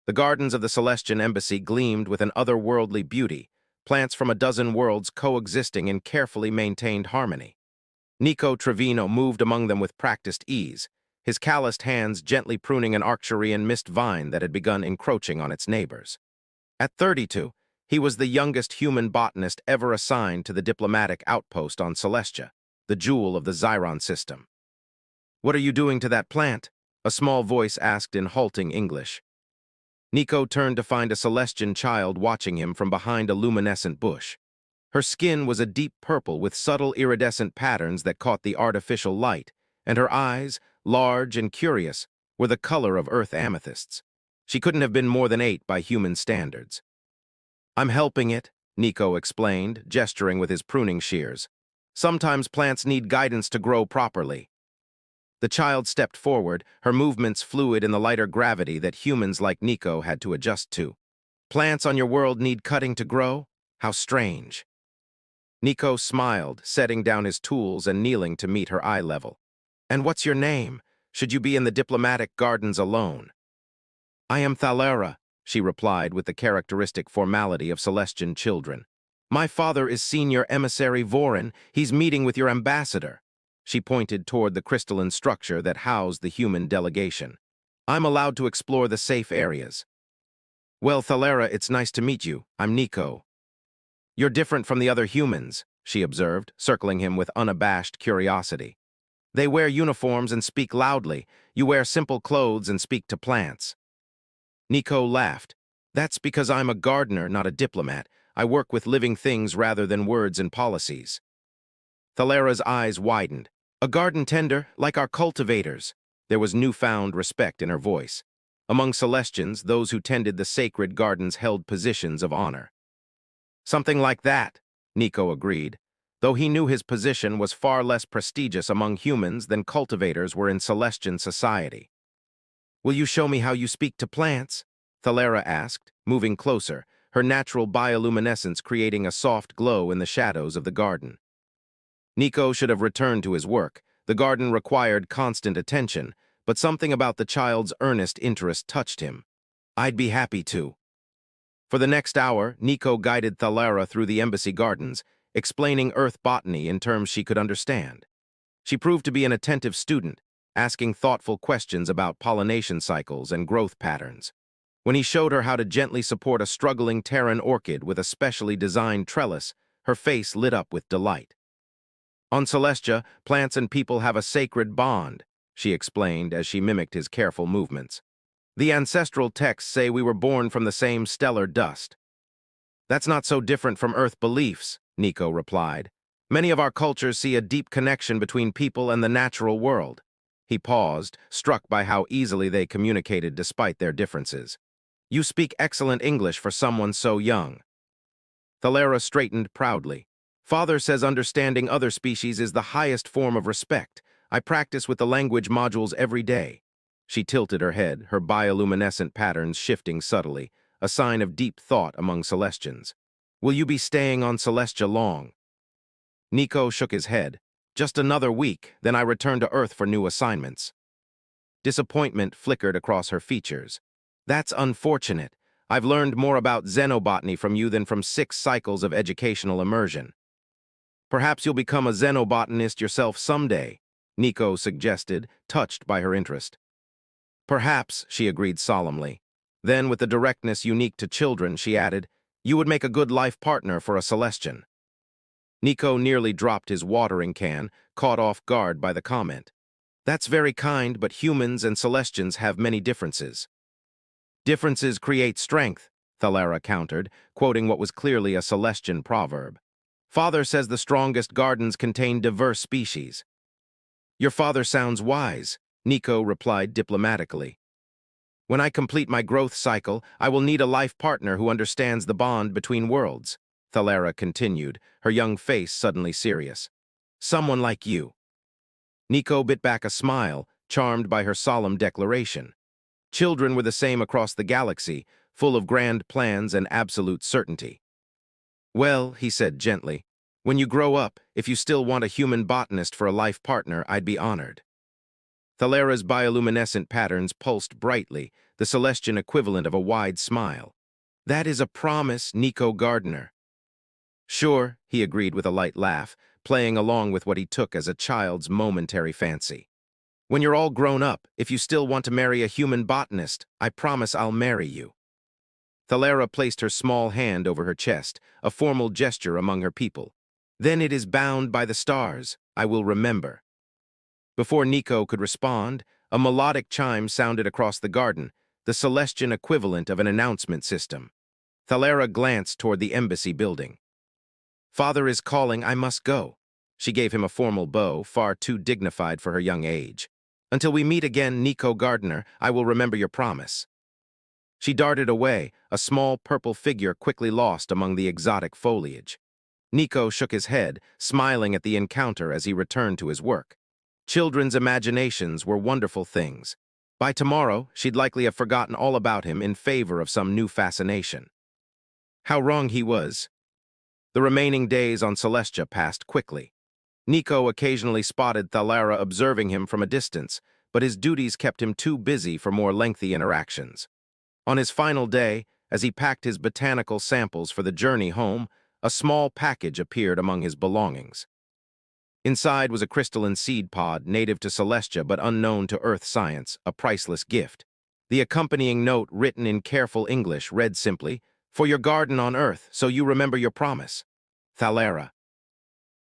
The gardens of the Celestian Embassy gleamed with an otherworldly beauty, plants from a dozen worlds coexisting in carefully maintained harmony. Nico Trevino moved among them with practiced ease, his calloused hands gently pruning an Arcturian mist vine that had begun encroaching on its neighbors. At 32, he was the youngest human botanist ever assigned to the diplomatic outpost on Celestia, the jewel of the Xiron system. "What are you doing to that plant?" a small voice asked in halting English. Nico turned to find a Celestian child watching him from behind a luminescent bush. Her skin was a deep purple with subtle iridescent patterns that caught the artificial light, and her eyes, large and curious, were the color of earth amethysts. She couldn't have been more than 8 by human standards. "I'm helping it," Nico explained, gesturing with his pruning shears. "Sometimes plants need guidance to grow properly." The child stepped forward, her movements fluid in the lighter gravity that humans like Nico had to adjust to. "Plants on your world need cutting to grow? How strange." Nico smiled, setting down his tools and kneeling to meet her eye level. "And what's your name? Should you be in the diplomatic gardens alone?" "I am Thalera," she replied with the characteristic formality of Celestian children. "My father is Senior Emissary Vorin. He's meeting with your ambassador." She pointed toward the crystalline structure that housed the human delegation. "I'm allowed to explore the safe areas." "Well, Thalera, it's nice to meet you. I'm Nico." "You're different from the other humans," she observed, circling him with unabashed curiosity. "They wear uniforms and speak loudly. You wear simple clothes and speak to plants." Nico laughed. "That's because I'm a gardener, not a diplomat. I work with living things rather than words and policies." Thalera's eyes widened. "A garden tender, like our cultivators." There was newfound respect in her voice. Among Celestians, those who tended the sacred gardens held positions of honor. "Something like that," Nico agreed, though he knew his position was far less prestigious among humans than cultivators were in Celestian society. "Will you show me how you speak to plants?" Thalera asked, moving closer, her natural bioluminescence creating a soft glow in the shadows of the garden. Nico should have returned to his work. The garden required constant attention, but something about the child's earnest interest touched him. "I'd be happy to." For the next hour, Nico guided Thalera through the embassy gardens, explaining earth botany in terms she could understand. She proved to be an attentive student, asking thoughtful questions about pollination cycles and growth patterns. When he showed her how to gently support a struggling Terran orchid with a specially designed trellis, her face lit up with delight. "On Celestia, plants and people have a sacred bond," she explained as she mimicked his careful movements. "The ancestral texts say we were born from the same stellar dust." "That's not so different from Earth beliefs," Nico replied. "Many of our cultures see a deep connection between people and the natural world." He paused, struck by how easily they communicated despite their differences. "You speak excellent English for someone so young." Thalera straightened proudly. "Father says understanding other species is the highest form of respect. I practice with the language modules every day." She tilted her head, her bioluminescent patterns shifting subtly, a sign of deep thought among Celestians. "Will you be staying on Celestia long?" Nico shook his head. "Just another week, then I return to Earth for new assignments." Disappointment flickered across her features. "That's unfortunate. I've learned more about xenobotany from you than from 6 cycles of educational immersion." "Perhaps you'll become a xenobotanist yourself someday," Nico suggested, touched by her interest. "Perhaps," she agreed solemnly. Then, with the directness unique to children, she added, "You would make a good life partner for a Celestian." Nico nearly dropped his watering can, caught off guard by the comment. "That's very kind, but humans and Celestians have many differences." "Differences create strength," Thalera countered, quoting what was clearly a Celestian proverb. "Father says the strongest gardens contain diverse species." "Your father sounds wise," Nico replied diplomatically. "When I complete my growth cycle, I will need a life partner who understands the bond between worlds," Thalera continued, her young face suddenly serious. "Someone like you." Nico bit back a smile, charmed by her solemn declaration. Children were the same across the galaxy, full of grand plans and absolute certainty. "Well," he said gently, "when you grow up, if you still want a human botanist for a life partner, I'd be honored." Thalera's bioluminescent patterns pulsed brightly, the Celestian equivalent of a wide smile. That is a promise, Nico Gardner. Sure, he agreed with a light laugh, playing along with what he took as a child's momentary fancy. When you're all grown up, if you still want to marry a human botanist, I promise I'll marry you. Thalera placed her small hand over her chest, a formal gesture among her people. Then it is bound by the stars, I will remember. Before Nico could respond, a melodic chime sounded across the garden, the Celestian equivalent of an announcement system. Thalera glanced toward the embassy building. Father is calling, I must go. She gave him a formal bow, far too dignified for her young age. Until we meet again, Nico Gardner, I will remember your promise. She darted away, a small purple figure quickly lost among the exotic foliage. Nico shook his head, smiling at the encounter as he returned to his work. Children's imaginations were wonderful things. By tomorrow, she'd likely have forgotten all about him in favor of some new fascination. How wrong he was. The remaining days on Celestia passed quickly. Nico occasionally spotted Thalera observing him from a distance, but his duties kept him too busy for more lengthy interactions. On his final day, as he packed his botanical samples for the journey home, a small package appeared among his belongings. Inside was a crystalline seed pod native to Celestia but unknown to Earth science, a priceless gift. The accompanying note, written in careful English, read simply, "For your garden on Earth, so you remember your promise. Thalera."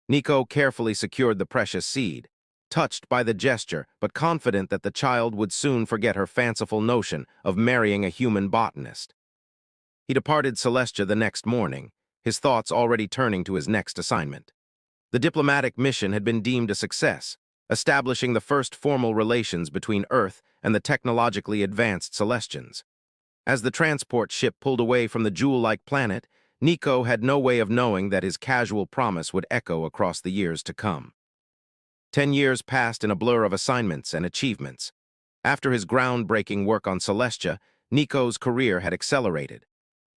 Nico carefully secured the precious seed, touched by the gesture but confident that the child would soon forget her fanciful notion of marrying a human botanist. He departed Celestia the next morning, his thoughts already turning to his next assignment. The diplomatic mission had been deemed a success, establishing the first formal relations between Earth and the technologically advanced Celestians. As the transport ship pulled away from the jewel-like planet, Nico had no way of knowing that his casual promise would echo across the years to come. 10 years passed in a blur of assignments and achievements. After his groundbreaking work on Celestia, Nico's career had accelerated.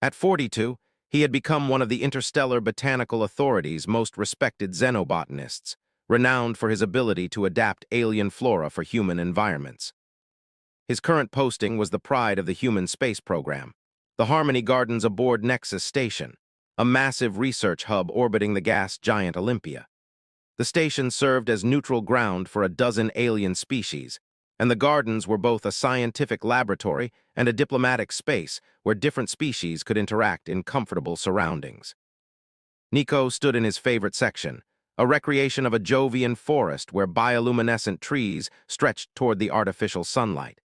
At 42, he had become one of the Interstellar Botanical Authority's most respected xenobotanists, renowned for his ability to adapt alien flora for human environments. His current posting was the pride of the human space program, the Harmony Gardens aboard Nexus Station, a massive research hub orbiting the gas giant Olympia. The station served as neutral ground for a dozen alien species, and the gardens were both a scientific laboratory and a diplomatic space where different species could interact in comfortable surroundings. Nico stood in his favorite section, a recreation of a Jovian forest where bioluminescent trees stretched toward the artificial sunlight.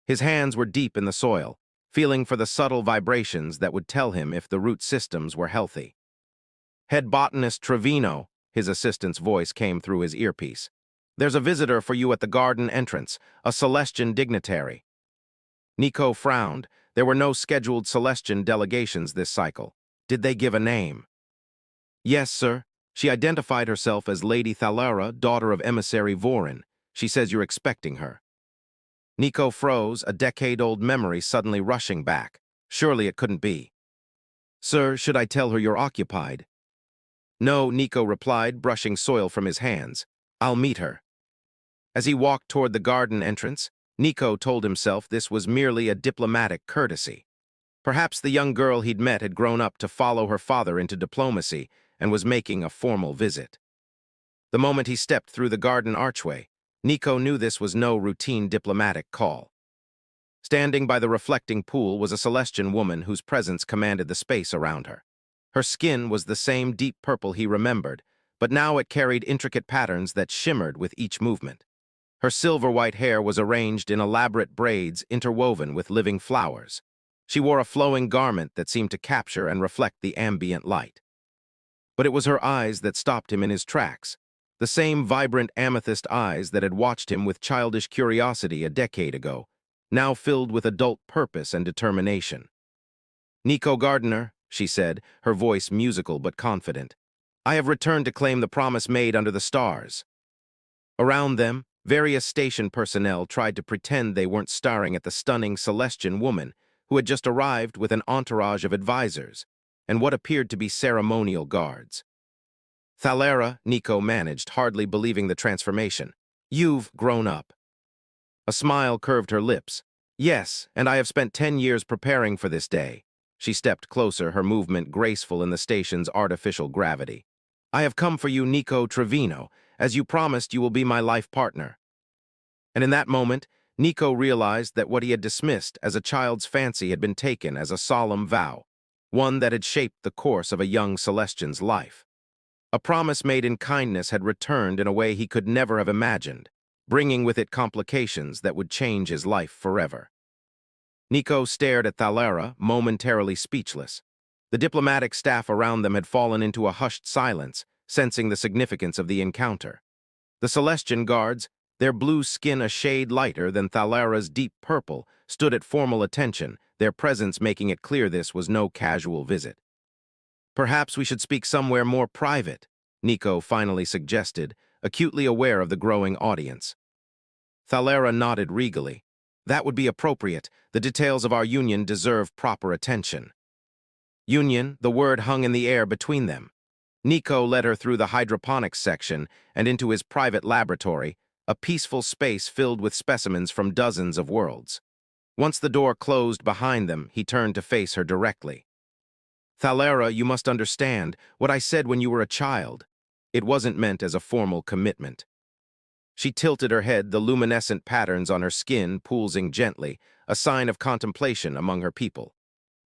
His hands were deep in the soil, feeling for the subtle vibrations that would tell him if the root systems were healthy. Head botanist Trevino, his assistant's voice came through his earpiece. There's a visitor for you at the garden entrance, a Celestian dignitary. Nico frowned. There were no scheduled Celestian delegations this cycle. Did they give a name? Yes, sir. She identified herself as Lady Thalera, daughter of emissary Vorin. She says you're expecting her. Nico froze, a decade-old memory suddenly rushing back. Surely it couldn't be. Sir, should I tell her you're occupied? No, Nico replied, brushing soil from his hands. I'll meet her. As he walked toward the garden entrance, Nico told himself this was merely a diplomatic courtesy. Perhaps the young girl he'd met had grown up to follow her father into diplomacy and was making a formal visit. The moment he stepped through the garden archway, Nico knew this was no routine diplomatic call. Standing by the reflecting pool was a Celestian woman whose presence commanded the space around her. Her skin was the same deep purple he remembered, but now it carried intricate patterns that shimmered with each movement. Her silver-white hair was arranged in elaborate braids interwoven with living flowers. She wore a flowing garment that seemed to capture and reflect the ambient light. But it was her eyes that stopped him in his tracks, the same vibrant amethyst eyes that had watched him with childish curiosity a decade ago, now filled with adult purpose and determination. Nico Gardner, she said, her voice musical but confident. I have returned to claim the promise made under the stars. Around them, various station personnel tried to pretend they weren't staring at the stunning Celestian woman who had just arrived with an entourage of advisors and what appeared to be ceremonial guards. Thalera, Nico managed, hardly believing the transformation. You've grown up. A smile curved her lips. Yes, and I have spent 10 years preparing for this day. She stepped closer, her movement graceful in the station's artificial gravity. I have come for you, Nico Trevino. As you promised, you will be my life partner. And in that moment, Nico realized that what he had dismissed as a child's fancy had been taken as a solemn vow, one that had shaped the course of a young Celestian's life. A promise made in kindness had returned in a way he could never have imagined, bringing with it complications that would change his life forever. Nico stared at Thalara, momentarily speechless. The diplomatic staff around them had fallen into a hushed silence, sensing the significance of the encounter. The Celestian guards, their blue skin a shade lighter than Thalara's deep purple, stood at formal attention, their presence making it clear this was no casual visit. Perhaps we should speak somewhere more private, Nico finally suggested, acutely aware of the growing audience. Thalara nodded regally. That would be appropriate. The details of our union deserve proper attention. Union, the word hung in the air between them. Nico led her through the hydroponics section and into his private laboratory, a peaceful space filled with specimens from dozens of worlds. Once the door closed behind them, he turned to face her directly. Thalara, you must understand what I said when you were a child. It wasn't meant as a formal commitment. She tilted her head, the luminescent patterns on her skin pulsing gently, a sign of contemplation among her people.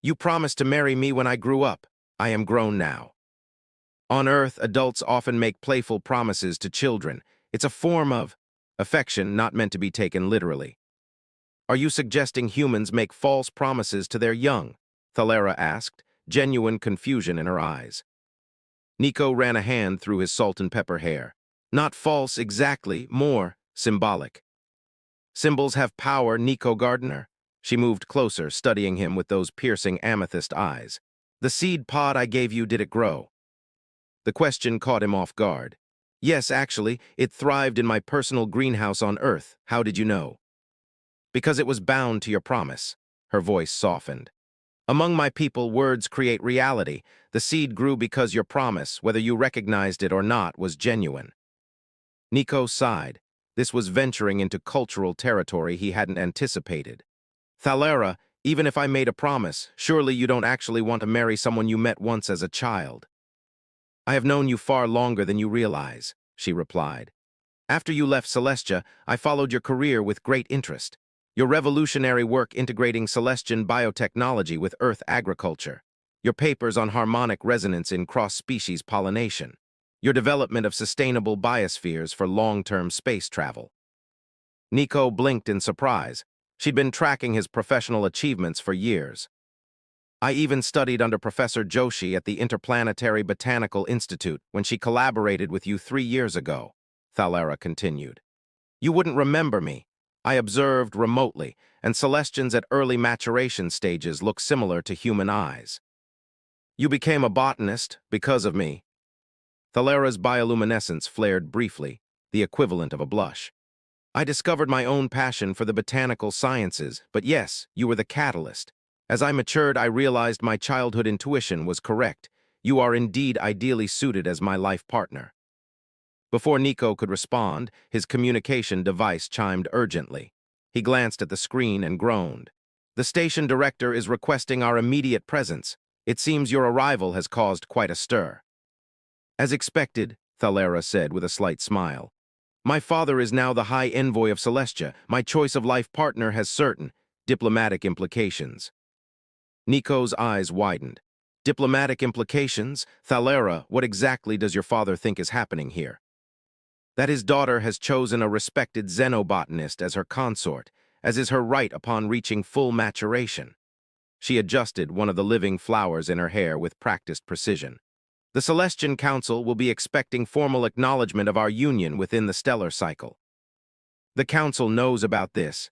You promised to marry me when I grew up. I am grown now. On Earth, adults often make playful promises to children. It's a form of affection not meant to be taken literally. Are you suggesting humans make false promises to their young? Thalara asked, genuine confusion in her eyes. Nico ran a hand through his salt and pepper hair. Not false exactly, more symbolic. Symbols have power, Nico Gardener. She moved closer, studying him with those piercing amethyst eyes. The seed pod I gave you, did it grow? The question caught him off guard. Yes, actually, it thrived in my personal greenhouse on Earth. How did you know? Because it was bound to your promise. Her voice softened. Among my people, words create reality. The seed grew because your promise, whether you recognized it or not, was genuine. Nico sighed. This was venturing into cultural territory he hadn't anticipated. Thalara, even if I made a promise, surely you don't actually want to marry someone you met once as a child. I have known you far longer than you realize, she replied. After you left Celestia, I followed your career with great interest. Your revolutionary work integrating Celestian biotechnology with Earth agriculture. Your papers on harmonic resonance in cross-species pollination. Your development of sustainable biospheres for long-term space travel. Nico blinked in surprise. She'd been tracking his professional achievements for years. I even studied under Professor Joshi at the Interplanetary Botanical Institute when she collaborated with you 3 years ago, Thalara continued. You wouldn't remember me. I observed remotely, and Celestians at early maturation stages look similar to human eyes. You became a botanist because of me. Thalara's bioluminescence flared briefly, the equivalent of a blush. I discovered my own passion for the botanical sciences, but yes, you were the catalyst. As I matured, I realized my childhood intuition was correct. You are indeed ideally suited as my life partner. Before Nico could respond, his communication device chimed urgently. He glanced at the screen and groaned. The station director is requesting our immediate presence. It seems your arrival has caused quite a stir. As expected, Thalara said with a slight smile. My father is now the High Envoy of Celestia. My choice of life partner has certain diplomatic implications. Nico's eyes widened. Diplomatic implications? Thalara, what exactly does your father think is happening here? That his daughter has chosen a respected xenobotanist as her consort, as is her right upon reaching full maturation. She adjusted one of the living flowers in her hair with practiced precision. The Celestian Council will be expecting formal acknowledgement of our union within the stellar cycle. The Council knows about this.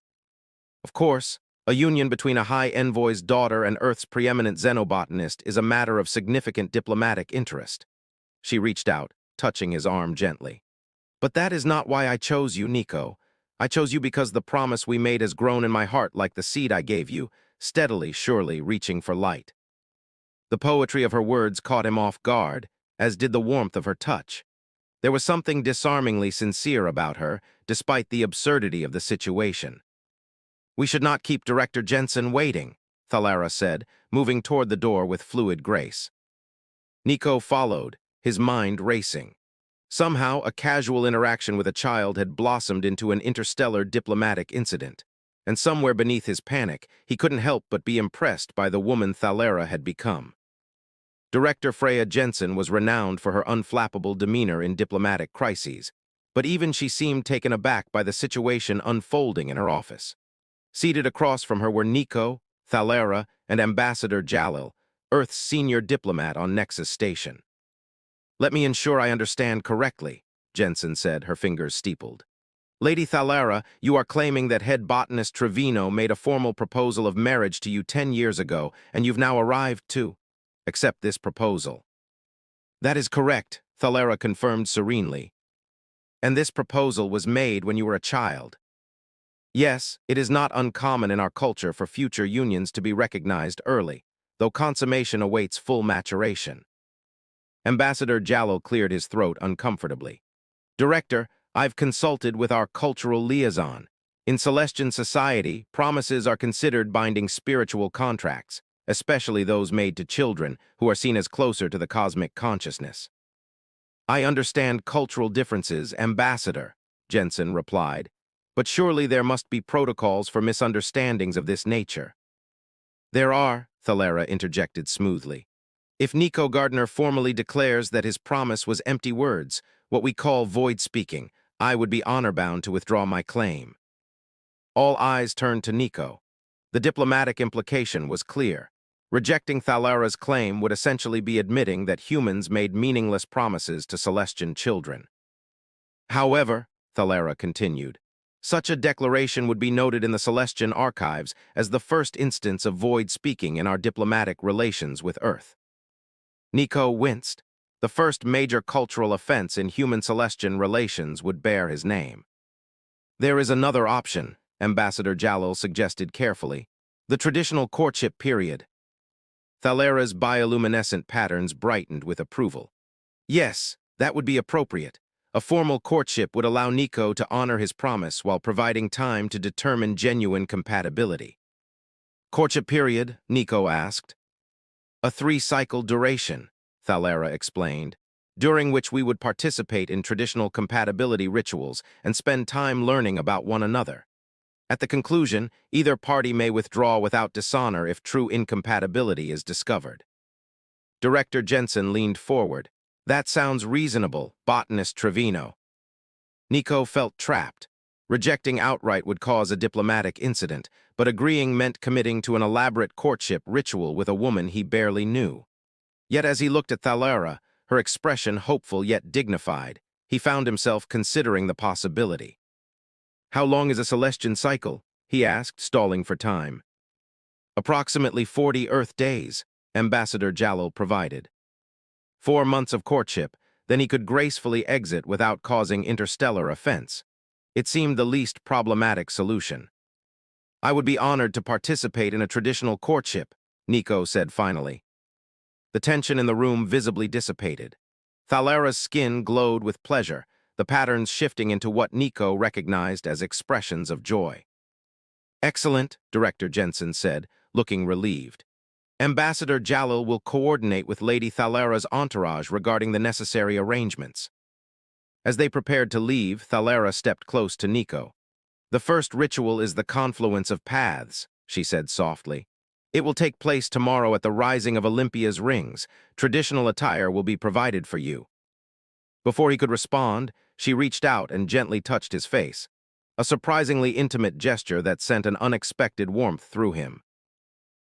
Of course, a union between a High Envoy's daughter and Earth's preeminent xenobotanist is a matter of significant diplomatic interest. She reached out, touching his arm gently. But that is not why I chose you, Nico. I chose you because the promise we made has grown in my heart like the seed I gave you, steadily, surely, reaching for light. The poetry of her words caught him off guard, as did the warmth of her touch. There was something disarmingly sincere about her, despite the absurdity of the situation. "We should not keep Director Jensen waiting," Thalara said, moving toward the door with fluid grace. Nico followed, his mind racing. Somehow, a casual interaction with a child had blossomed into an interstellar diplomatic incident, and somewhere beneath his panic, he couldn't help but be impressed by the woman Thalara had become. Director Freya Jensen was renowned for her unflappable demeanor in diplomatic crises, but even she seemed taken aback by the situation unfolding in her office. Seated across from her were Nico, Thalara, and Ambassador Jalil, Earth's senior diplomat on Nexus Station. "Let me ensure I understand correctly," Jensen said, her fingers steepled. "Lady Thalara, you are claiming that head botanist Trevino made a formal proposal of marriage to you 10 years ago, and you've now arrived to accept this proposal." "That is correct," Thalara confirmed serenely. "And this proposal was made when you were a child." "Yes, it is not uncommon in our culture for future unions to be recognized early, though consummation awaits full maturation." Ambassador Jallo cleared his throat uncomfortably. "Director, I've consulted with our cultural liaison. In Celestian society, promises are considered binding spiritual contracts, especially those made to children who are seen as closer to the cosmic consciousness." "I understand cultural differences, Ambassador," Jensen replied, "but surely there must be protocols for misunderstandings of this nature." "There are," Thalara interjected smoothly. "If Nico Gardner formally declares that his promise was empty words, what we call void speaking, I would be honor-bound to withdraw my claim." All eyes turned to Nico. The diplomatic implication was clear. Rejecting Thalara's claim would essentially be admitting that humans made meaningless promises to Celestian children. "However," Thalara continued, "such a declaration would be noted in the Celestian archives as the first instance of void speaking in our diplomatic relations with Earth." Nico winced. The first major cultural offense in human-Celestian relations would bear his name. "There is another option," Ambassador Jalil suggested carefully. "The traditional courtship period." Thalara's bioluminescent patterns brightened with approval. "Yes, that would be appropriate. A formal courtship would allow Nico to honor his promise while providing time to determine genuine compatibility." "Courtship period?" Nico asked. "A 3-cycle duration," Thalara explained, "during which we would participate in traditional compatibility rituals and spend time learning about one another. At the conclusion, either party may withdraw without dishonor if true incompatibility is discovered." Director Jensen leaned forward. "That sounds reasonable, botanist Trevino." Nico felt trapped. Rejecting outright would cause a diplomatic incident, but agreeing meant committing to an elaborate courtship ritual with a woman he barely knew. Yet as he looked at Thalara, her expression hopeful yet dignified, he found himself considering the possibility. "How long is a Celestian cycle?" he asked, stalling for time. "Approximately 40 Earth days," Ambassador Jalil provided. 4 months of courtship, then he could gracefully exit without causing interstellar offense. It seemed the least problematic solution. "I would be honored to participate in a traditional courtship," Nico said finally. The tension in the room visibly dissipated. Thalara's skin glowed with pleasure, the patterns shifting into what Nico recognized as expressions of joy. "Excellent," Director Jensen said, looking relieved. "Ambassador Jalil will coordinate with Lady Thalara's entourage regarding the necessary arrangements." As they prepared to leave, Thalara stepped close to Nico. "The first ritual is the confluence of paths," she said softly. "It will take place tomorrow at the rising of Olympia's rings. Traditional attire will be provided for you." Before he could respond, she reached out and gently touched his face, a surprisingly intimate gesture that sent an unexpected warmth through him.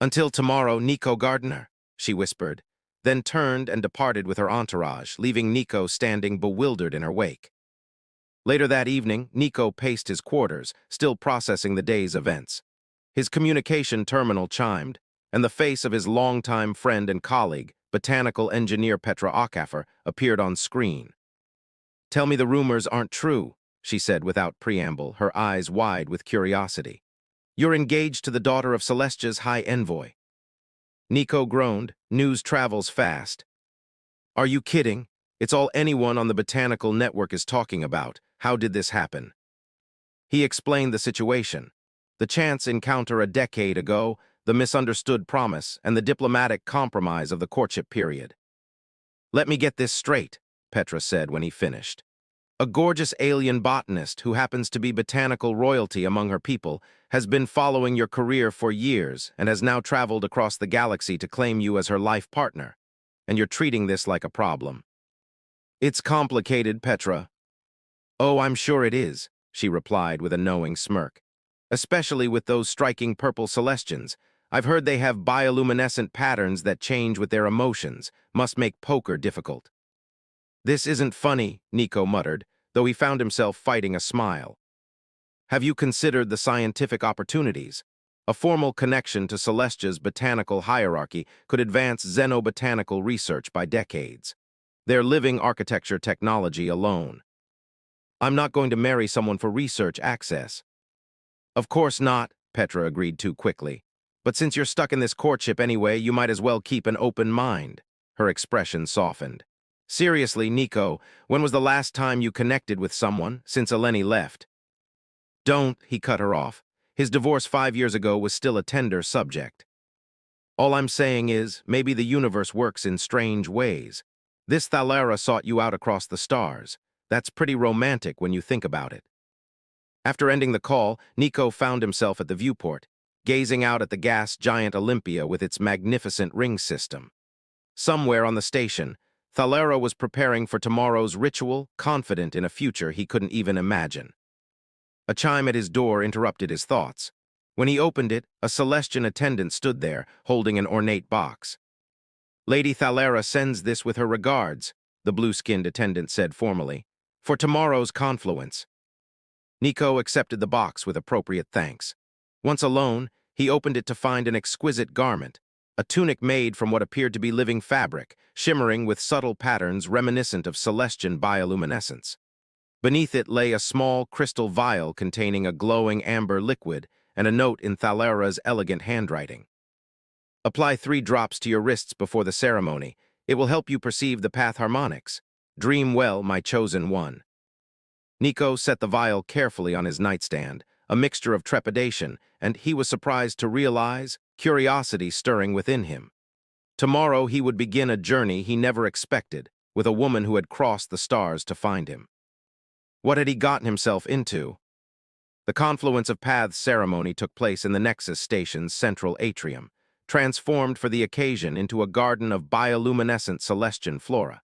"Until tomorrow, Nico Gardner," she whispered, then turned and departed with her entourage, leaving Nico standing bewildered in her wake. Later that evening, Nico paced his quarters, still processing the day's events. His communication terminal chimed, and the face of his longtime friend and colleague, botanical engineer Petra Ockafer, appeared on screen. "Tell me the rumors aren't true," she said without preamble, her eyes wide with curiosity. "You're engaged to the daughter of Celestia's High Envoy." Nico groaned. "News travels fast." "Are you kidding? It's all anyone on the botanical network is talking about. How did this happen? He explained the situation. The chance encounter a decade ago, the misunderstood promise, and the diplomatic compromise of the courtship period. Let me get this straight, Petra said when he finished. A gorgeous alien botanist who happens to be botanical royalty among her people has been following your career for years and has now traveled across the galaxy to claim you as her life partner. And you're treating this like a problem. It's complicated, Petra. Oh, I'm sure it is, she replied with a knowing smirk. Especially with those striking purple Celestians. I've heard they have bioluminescent patterns that change with their emotions, must make poker difficult. This isn't funny, Nico muttered, though he found himself fighting a smile. Have you considered the scientific opportunities? A formal connection to Celestia's botanical hierarchy could advance xenobotanical research by decades. Their living architecture technology alone. I'm not going to marry someone for research access. Of course not, Petra agreed too quickly. But since you're stuck in this courtship anyway, you might as well keep an open mind. Her expression softened. Seriously, Nico, when was the last time you connected with someone since Eleni left? Don't, he cut her off. His divorce 5 years ago was still a tender subject. All I'm saying is, maybe the universe works in strange ways. This Thalara sought you out across the stars. That's pretty romantic when you think about it. After ending the call, Nico found himself at the viewport, gazing out at the gas giant Olympia with its magnificent ring system. Somewhere on the station, Thalara was preparing for tomorrow's ritual, confident in a future he couldn't even imagine. A chime at his door interrupted his thoughts. When he opened it, a Celestian attendant stood there, holding an ornate box. Lady Thalara sends this with her regards, the blue-skinned attendant said formally, for tomorrow's confluence. Nico accepted the box with appropriate thanks. Once alone, he opened it to find an exquisite garment, a tunic made from what appeared to be living fabric, shimmering with subtle patterns reminiscent of Celestian bioluminescence. Beneath it lay a small crystal vial containing a glowing amber liquid and a note in Thalara's elegant handwriting. Apply 3 drops to your wrists before the ceremony. It will help you perceive the path harmonics. Dream well, my chosen one. Nico set the vial carefully on his nightstand, a mixture of trepidation, and he was surprised to realize curiosity stirring within him. Tomorrow he would begin a journey he never expected, with a woman who had crossed the stars to find him. What had he gotten himself into? The Confluence of Paths ceremony took place in the Nexus Station's central atrium, transformed for the occasion into a garden of bioluminescent Celestian flora.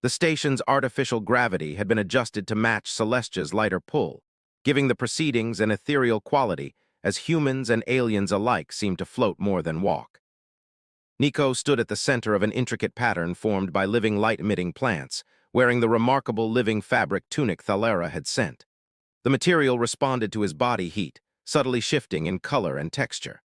The station's artificial gravity had been adjusted to match Celestia's lighter pull, giving the proceedings an ethereal quality as humans and aliens alike seemed to float more than walk. Nico stood at the center of an intricate pattern formed by living light-emitting plants, wearing the remarkable living fabric tunic Thalara had sent. The material responded to his body heat, subtly shifting in color and texture.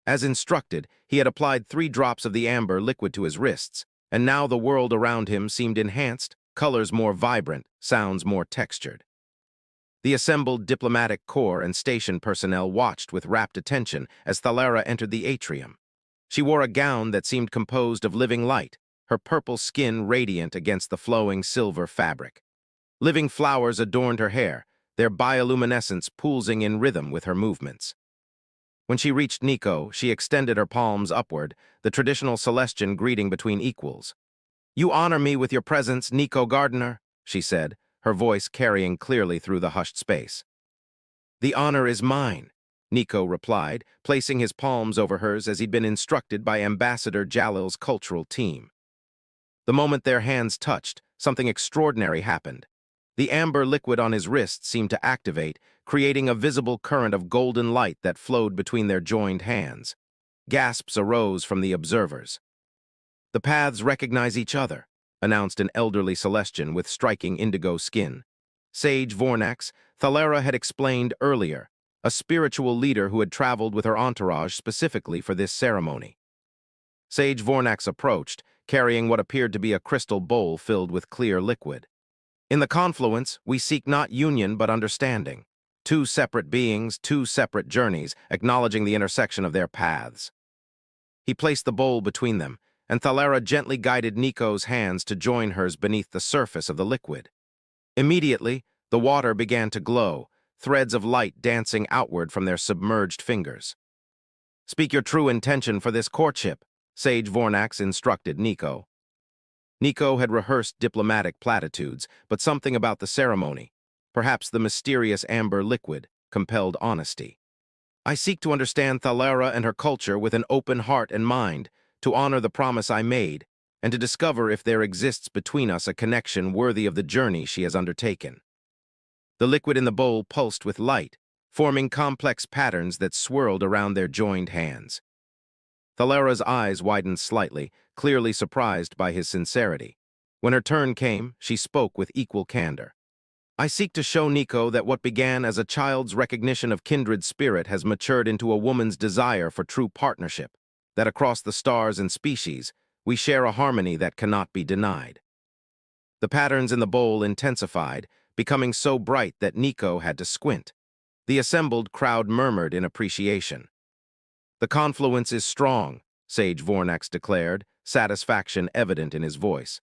As instructed, he had applied 3 drops of the amber liquid to his wrists, and now the world around him seemed enhanced, colors more vibrant, sounds more textured. The assembled diplomatic corps and station personnel watched with rapt attention as Thalara entered the atrium. She wore a gown that seemed composed of living light, her purple skin radiant against the flowing silver fabric. Living flowers adorned her hair, their bioluminescence pulsing in rhythm with her movements. When she reached Nico, she extended her palms upward, the traditional Celestian greeting between equals. "You honor me with your presence, Nico Gardener," she said, her voice carrying clearly through the hushed space. "The honor is mine," Nico replied, placing his palms over hers as he'd been instructed by Ambassador Jalil's cultural team. The moment their hands touched, something extraordinary happened. The amber liquid on his wrist seemed to activate, creating a visible current of golden light that flowed between their joined hands. Gasps arose from the observers. "The paths recognize each other," announced an elderly Celestian with striking indigo skin. Sage Vornax, Thalara had explained earlier, a spiritual leader who had traveled with her entourage specifically for this ceremony. Sage Vornax approached, carrying what appeared to be a crystal bowl filled with clear liquid. "In the confluence, we seek not union but understanding. 2 separate beings, 2 separate journeys, acknowledging the intersection of their paths." He placed the bowl between them, and Thalara gently guided Nico's hands to join hers beneath the surface of the liquid. Immediately, the water began to glow, threads of light dancing outward from their submerged fingers. "Speak your true intention for this courtship," Sage Vornax instructed Nico. Nico had rehearsed diplomatic platitudes, but something about the ceremony, perhaps the mysterious amber liquid, compelled honesty. "I seek to understand Thalara and her culture with an open heart and mind, to honor the promise I made, and to discover if there exists between us a connection worthy of the journey she has undertaken." The liquid in the bowl pulsed with light, forming complex patterns that swirled around their joined hands. Thalara's eyes widened slightly, clearly surprised by his sincerity. When her turn came, she spoke with equal candor. "I seek to show Nico that what began as a child's recognition of kindred spirit has matured into a woman's desire for true partnership, that across the stars and species, we share a harmony that cannot be denied." The patterns in the bowl intensified, becoming so bright that Nico had to squint. The assembled crowd murmured in appreciation. "The confluence is strong," Sage Vornax declared, satisfaction evident in his voice.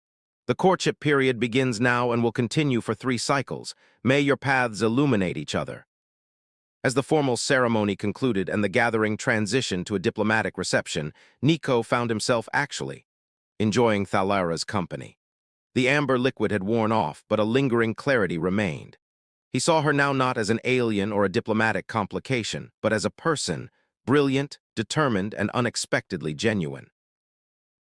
"The courtship period begins now and will continue for 3 cycles. May your paths illuminate each other." As the formal ceremony concluded and the gathering transitioned to a diplomatic reception, Nico found himself actually enjoying Thalara's company. The amber liquid had worn off, but a lingering clarity remained. He saw her now not as an alien or a diplomatic complication, but as a person, brilliant, determined, and unexpectedly genuine.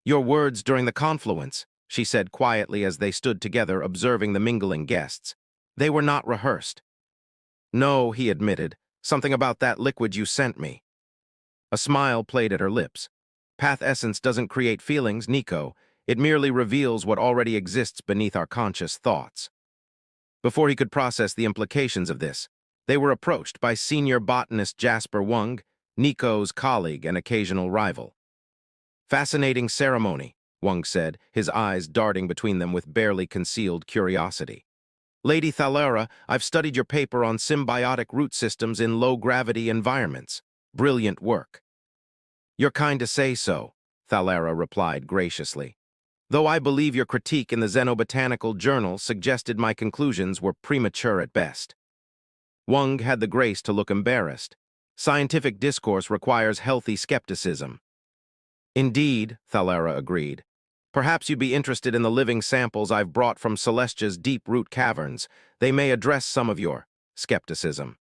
"Your words during the confluence," she said quietly as they stood together observing the mingling guests. "They were not rehearsed." "No," he admitted, "something about that liquid you sent me." A smile played at her lips. "Path essence doesn't create feelings, Nico. It merely reveals what already exists beneath our conscious thoughts." Before he could process the implications of this, they were approached by senior botanist Jasper Wung, Nico's colleague and occasional rival. "Fascinating ceremony," Wung said, his eyes darting between them with barely concealed curiosity. "Lady Thalara, I've studied your paper on symbiotic root systems in low-gravity environments. Brilliant work." "You're kind to say so," Thalara replied graciously. "Though I believe your critique in the Xenobotanical Journal suggested my conclusions were premature at best." Wung had the grace to look embarrassed. Scientific discourse requires healthy skepticism. "Indeed," Thalara agreed. "Perhaps you'd be interested in the living samples I've brought from Celestia's deep-root caverns. They may address some of your skepticism."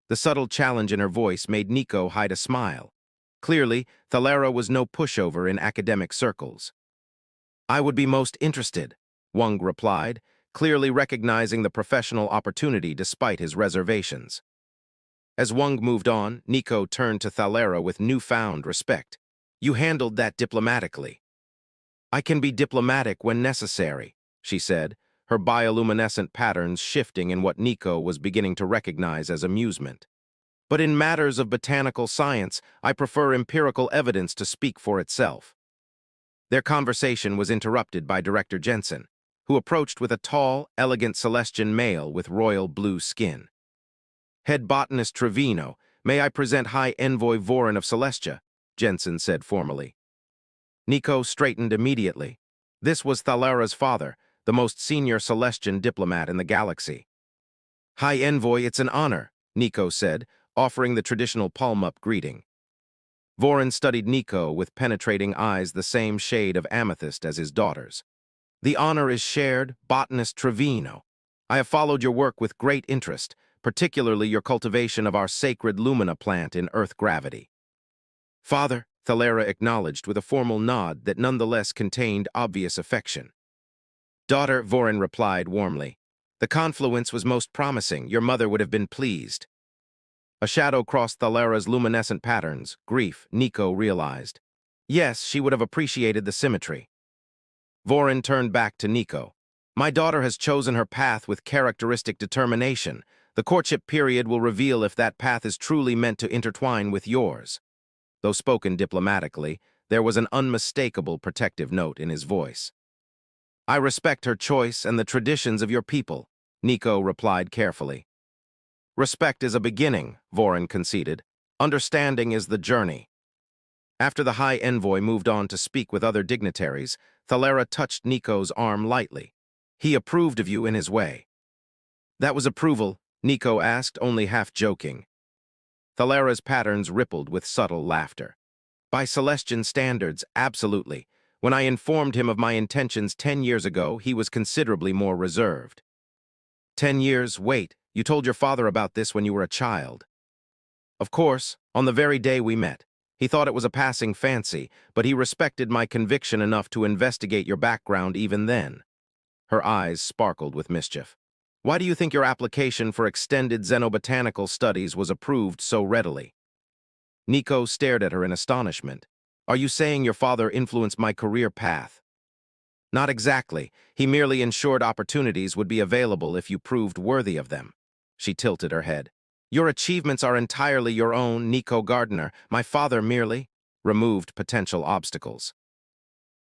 The subtle challenge in her voice made Nico hide a smile. Clearly, Thalara was no pushover in academic circles. "I would be most interested," Wung replied, clearly recognizing the professional opportunity despite his reservations. As Wung moved on, Nico turned to Thalara with newfound respect. "You handled that diplomatically." "I can be diplomatic when necessary," she said, her bioluminescent patterns shifting in what Nico was beginning to recognize as amusement. "But in matters of botanical science, I prefer empirical evidence to speak for itself." Their conversation was interrupted by Director Jensen, who approached with a tall, elegant Celestian male with royal blue skin. "Head botanist Trevino, may I present High Envoy Vorin of Celestia," Jensen said formally. Nico straightened immediately. This was Thalara's father, the most senior Celestian diplomat in the galaxy. "High Envoy, it's an honor," Nico said, offering the traditional palm-up greeting. Vorin studied Nico with penetrating eyes the same shade of amethyst as his daughter's. "The honor is shared, botanist Trevino. I have followed your work with great interest, particularly your cultivation of our sacred lumina plant in Earth gravity." "Father," Thalara acknowledged with a formal nod that nonetheless contained obvious affection. "Daughter," Vorin replied warmly. "The confluence was most promising. Your mother would have been pleased." A shadow crossed Thalara's luminescent patterns. Grief, Nico realized. Yes, she would have appreciated the symmetry. Vorin turned back to Nico. "My daughter has chosen her path with characteristic determination. The courtship period will reveal if that path is truly meant to intertwine with yours." Though spoken diplomatically, there was an unmistakable protective note in his voice. "I respect her choice and the traditions of your people," Nico replied carefully. "Respect is a beginning," Vorin conceded. "Understanding is the journey." After the High Envoy moved on to speak with other dignitaries, Thalera touched Nico's arm lightly. He approved of you in his way. That was approval, Nico asked, only half joking. Thalera's patterns rippled with subtle laughter. By Celestian standards, absolutely. When I informed him of my intentions 10 years ago, he was considerably more reserved. 10 years, wait, you told your father about this when you were a child. Of course, on the very day we met. He thought it was a passing fancy, but he respected my conviction enough to investigate your background even then. Her eyes sparkled with mischief. Why do you think your application for extended xenobotanical studies was approved so readily? Nico stared at her in astonishment. Are you saying your father influenced my career path? Not exactly. He merely ensured opportunities would be available if you proved worthy of them. She tilted her head. Your achievements are entirely your own, Nico Gardner. My father merely removed potential obstacles.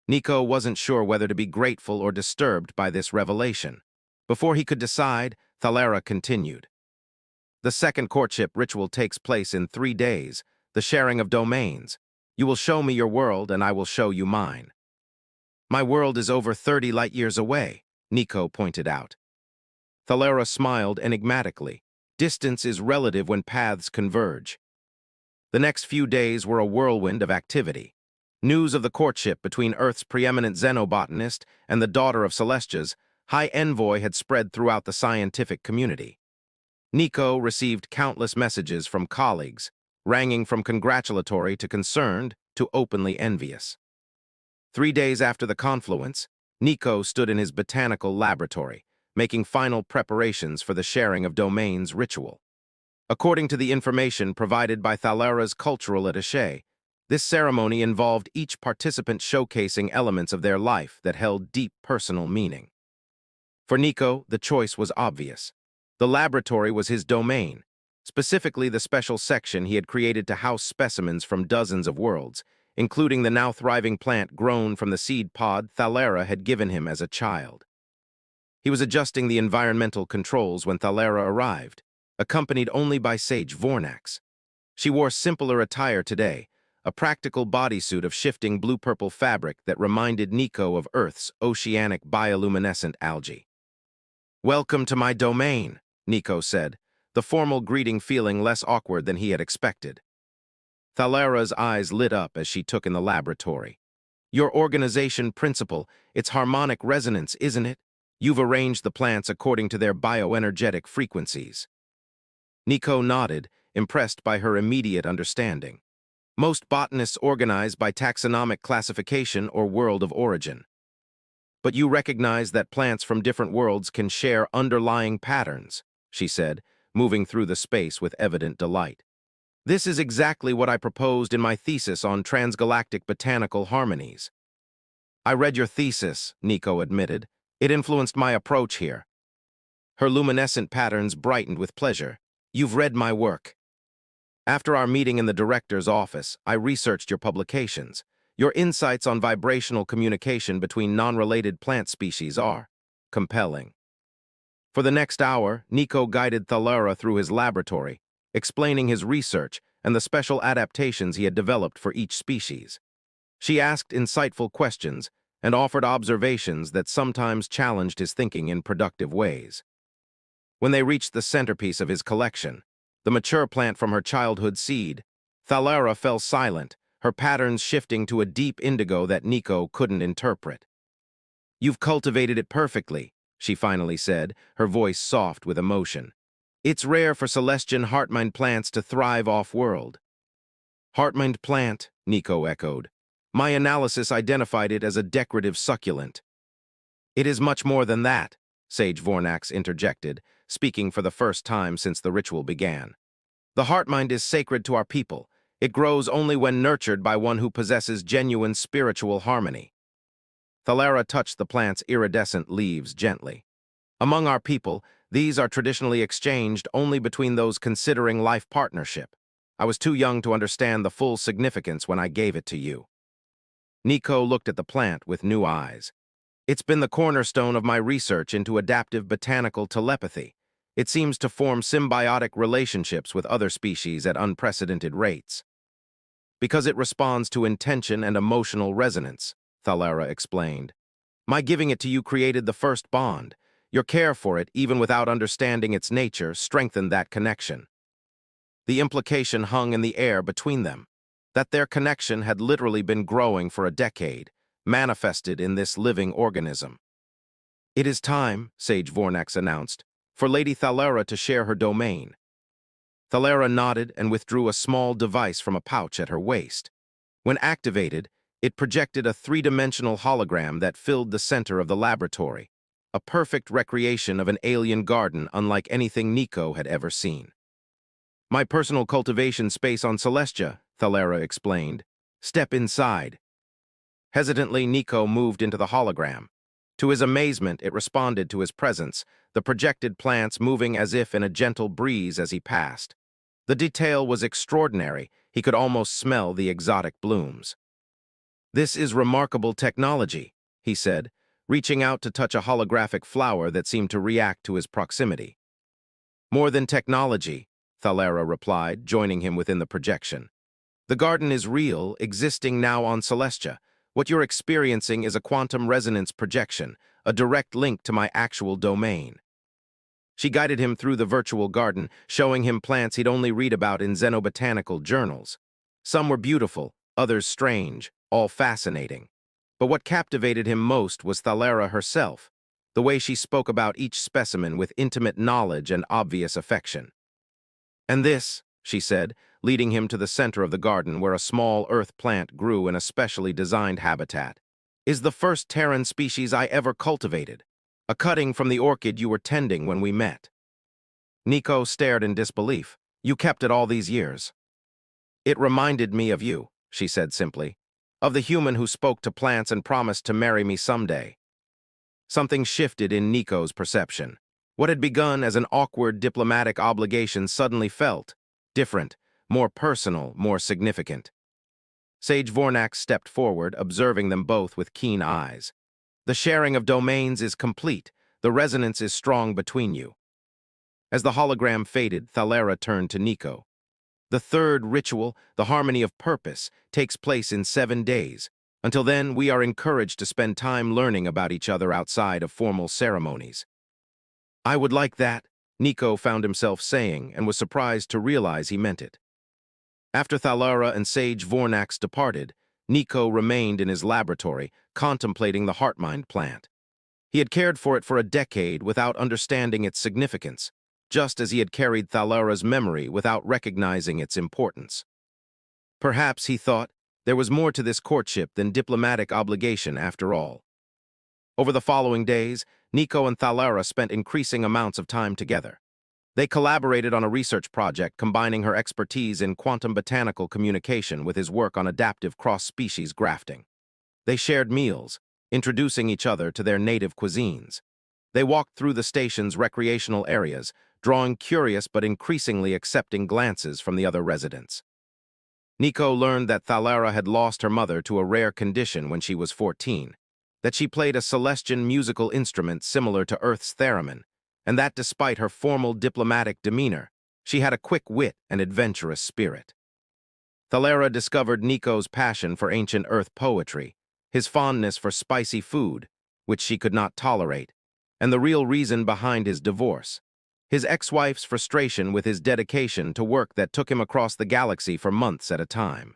Nico wasn't sure whether to be grateful or disturbed by this revelation. Before he could decide, Thalera continued. The second courtship ritual takes place in 3 days, the sharing of domains. You will show me your world, and I will show you mine. My world is over 30 light years away, Nico pointed out. Thalera smiled enigmatically. Distance is relative when paths converge. The next few days were a whirlwind of activity. News of the courtship between Earth's preeminent xenobotanist and the daughter of Celestia's High Envoy had spread throughout the scientific community. Nico received countless messages from colleagues, ranging from congratulatory to concerned to openly envious. 3 days after the confluence, Nico stood in his botanical laboratory, making final preparations for the sharing of domains ritual. According to the information provided by Thalera's cultural attaché, this ceremony involved each participant showcasing elements of their life that held deep personal meaning. For Nico, the choice was obvious. The laboratory was his domain, specifically the special section he had created to house specimens from dozens of worlds, including the now thriving plant grown from the seed pod Thalera had given him as a child. He was adjusting the environmental controls when Thalera arrived, accompanied only by Sage Vornax. She wore simpler attire today, a practical bodysuit of shifting blue-purple fabric that reminded Nico of Earth's oceanic bioluminescent algae. Welcome to my domain, Nico said, the formal greeting feeling less awkward than he had expected. Thalera's eyes lit up as she took in the laboratory. Your organization principle, it's harmonic resonance, isn't it? You've arranged the plants according to their bioenergetic frequencies. Nico nodded, impressed by her immediate understanding. Most botanists organize by taxonomic classification or world of origin. But you recognize that plants from different worlds can share underlying patterns, she said, moving through the space with evident delight. This is exactly what I proposed in my thesis on transgalactic botanical harmonies. I read your thesis, Nico admitted. It influenced my approach here. Her luminescent patterns brightened with pleasure. You've read my work. After our meeting in the director's office, I researched your publications. Your insights on vibrational communication between non-related plant species are compelling. For the next hour, Nico guided Thalera through his laboratory, explaining his research and the special adaptations he had developed for each species. She asked insightful questions and offered observations that sometimes challenged his thinking in productive ways. When they reached the centerpiece of his collection, the mature plant from her childhood seed, Thalera fell silent, her patterns shifting to a deep indigo that Nico couldn't interpret. You've cultivated it perfectly, she finally said, her voice soft with emotion. It's rare for Celestian heartmind plants to thrive off-world. Heartmind plant, Nico echoed. My analysis identified it as a decorative succulent. It is much more than that, Sage Vornax interjected, speaking for the first time since the ritual began. The heartmind is sacred to our people. It grows only when nurtured by one who possesses genuine spiritual harmony. Thalera touched the plant's iridescent leaves gently. Among our people, these are traditionally exchanged only between those considering life partnership. I was too young to understand the full significance when I gave it to you. Nico looked at the plant with new eyes. It's been the cornerstone of my research into adaptive botanical telepathy. It seems to form symbiotic relationships with other species at unprecedented rates. Because it responds to intention and emotional resonance, Thalara explained. My giving it to you created the first bond. Your care for it, even without understanding its nature, strengthened that connection. The implication hung in the air between them, that their connection had literally been growing for a decade, manifested in this living organism. It is time, Sage Vornax announced, for Lady Thalara to share her domain. Thalara nodded and withdrew a small device from a pouch at her waist. When activated, it projected a three-dimensional hologram that filled the center of the laboratory, a perfect recreation of an alien garden unlike anything Nico had ever seen. My personal cultivation space on Celestia, Thalara explained. Step inside. Hesitantly, Nico moved into the hologram. To his amazement, it responded to his presence, the projected plants moving as if in a gentle breeze as he passed. The detail was extraordinary. He could almost smell the exotic blooms. This is remarkable technology, he said, reaching out to touch a holographic flower that seemed to react to his proximity. More than technology, Thalara replied, joining him within the projection. The garden is real, existing now on Celestia. What you're experiencing is a quantum resonance projection, a direct link to my actual domain. She guided him through the virtual garden, showing him plants he'd only read about in xenobotanical journals. Some were beautiful, others strange, all fascinating. But what captivated him most was Thalara herself, the way she spoke about each specimen with intimate knowledge and obvious affection. And this, she said, leading him to the center of the garden where a small earth plant grew in a specially designed habitat, is the first Terran species I ever cultivated, a cutting from the orchid you were tending when we met. Nico stared in disbelief. You kept it all these years. It reminded me of you, she said simply, of the human who spoke to plants and promised to marry me someday. Something shifted in Nico's perception. What had begun as an awkward diplomatic obligation suddenly felt different, more personal, more significant. Sage Vornax stepped forward, observing them both with keen eyes. The sharing of domains is complete. The resonance is strong between you. As the hologram faded, Thalara turned to Nico. The third ritual, the harmony of purpose, takes place in 7 days. Until then, we are encouraged to spend time learning about each other outside of formal ceremonies. I would like that, Nico found himself saying, and was surprised to realize he meant it. After Thalara and Sage Vornax departed, Nico remained in his laboratory, contemplating the heart-mind plant. He had cared for it for a decade without understanding its significance, just as he had carried Thalara's memory without recognizing its importance. Perhaps, he thought, there was more to this courtship than diplomatic obligation after all. Over the following days, Nico and Thalara spent increasing amounts of time together. They collaborated on a research project combining her expertise in quantum botanical communication with his work on adaptive cross-species grafting. They shared meals, introducing each other to their native cuisines. They walked through the station's recreational areas, drawing curious but increasingly accepting glances from the other residents. Nico learned that Thalara had lost her mother to a rare condition when she was 14, that she played a Celestian musical instrument similar to Earth's theremin, and that despite her formal diplomatic demeanor, she had a quick wit and adventurous spirit. Thalara discovered Nico's passion for ancient Earth poetry, his fondness for spicy food, which she could not tolerate, and the real reason behind his divorce, his ex-wife's frustration with his dedication to work that took him across the galaxy for months at a time.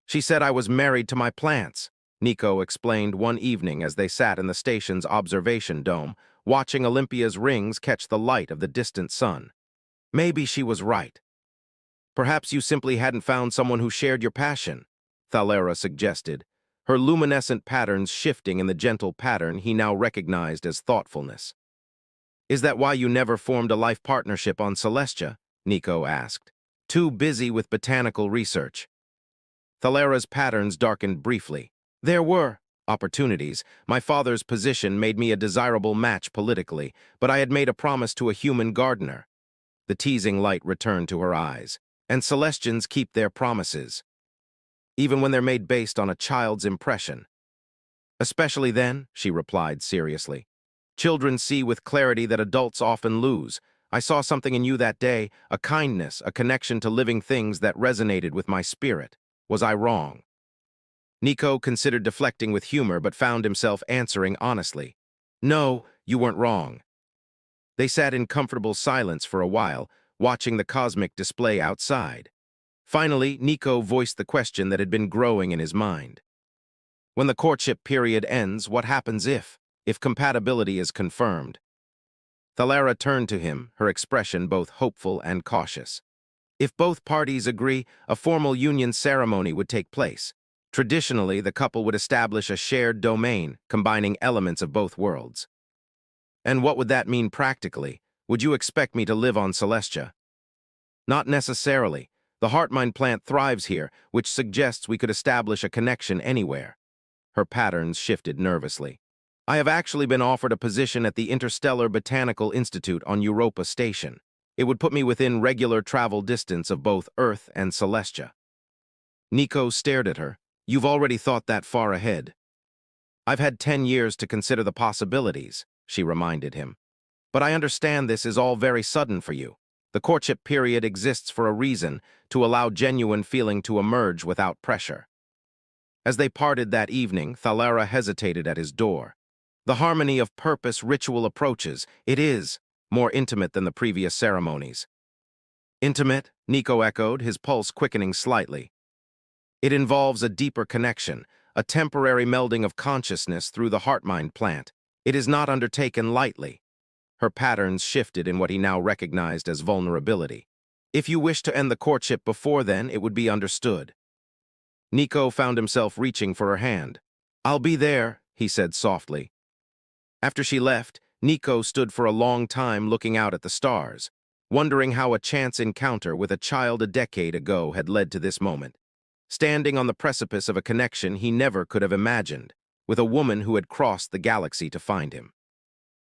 She said I was married to my plants, Nico explained one evening as they sat in the station's observation dome, watching Olympia's rings catch the light of the distant sun. Maybe she was right. Perhaps you simply hadn't found someone who shared your passion, Thalara suggested, her luminescent patterns shifting in the gentle pattern he now recognized as thoughtfulness. Is that why you never formed a life partnership on Celestia? Nico asked. Too busy with botanical research. Thalara's patterns darkened briefly. There were opportunities. My father's position made me a desirable match politically, but I had made a promise to a human gardener. The teasing light returned to her eyes. And Celestians keep their promises, even when they're made based on a child's impression. Especially then, she replied seriously. Children see with clarity that adults often lose. I saw something in you that day, a kindness, a connection to living things that resonated with my spirit. Was I wrong? Nico considered deflecting with humor but found himself answering honestly. No, you weren't wrong. They sat in comfortable silence for a while, watching the cosmic display outside. Finally, Nico voiced the question that had been growing in his mind. When the courtship period ends, what happens if compatibility is confirmed? Thalara turned to him, her expression both hopeful and cautious. If both parties agree, a formal union ceremony would take place. Traditionally, the couple would establish a shared domain, combining elements of both worlds. And what would that mean practically? Would you expect me to live on Celestia? Not necessarily. The heart-mind plant thrives here, which suggests we could establish a connection anywhere. Her patterns shifted nervously. I have actually been offered a position at the Interstellar Botanical Institute on Europa Station. It would put me within regular travel distance of both Earth and Celestia. Nico stared at her. You've already thought that far ahead. I've had 10 years to consider the possibilities, she reminded him. But I understand this is all very sudden for you. The courtship period exists for a reason, to allow genuine feeling to emerge without pressure. As they parted that evening, Thalara hesitated at his door. The harmony of purpose ritual approaches, it is more intimate than the previous ceremonies. Intimate, Nico echoed, his pulse quickening slightly. It involves a deeper connection, a temporary melding of consciousness through the heart-mind plant. It is not undertaken lightly. Her patterns shifted in what he now recognized as vulnerability. If you wish to end the courtship before then, it would be understood. Nico found himself reaching for her hand. I'll be there, he said softly. After she left, Nico stood for a long time looking out at the stars, wondering how a chance encounter with a child a decade ago had led to this moment. Standing on the precipice of a connection he never could have imagined, with a woman who had crossed the galaxy to find him.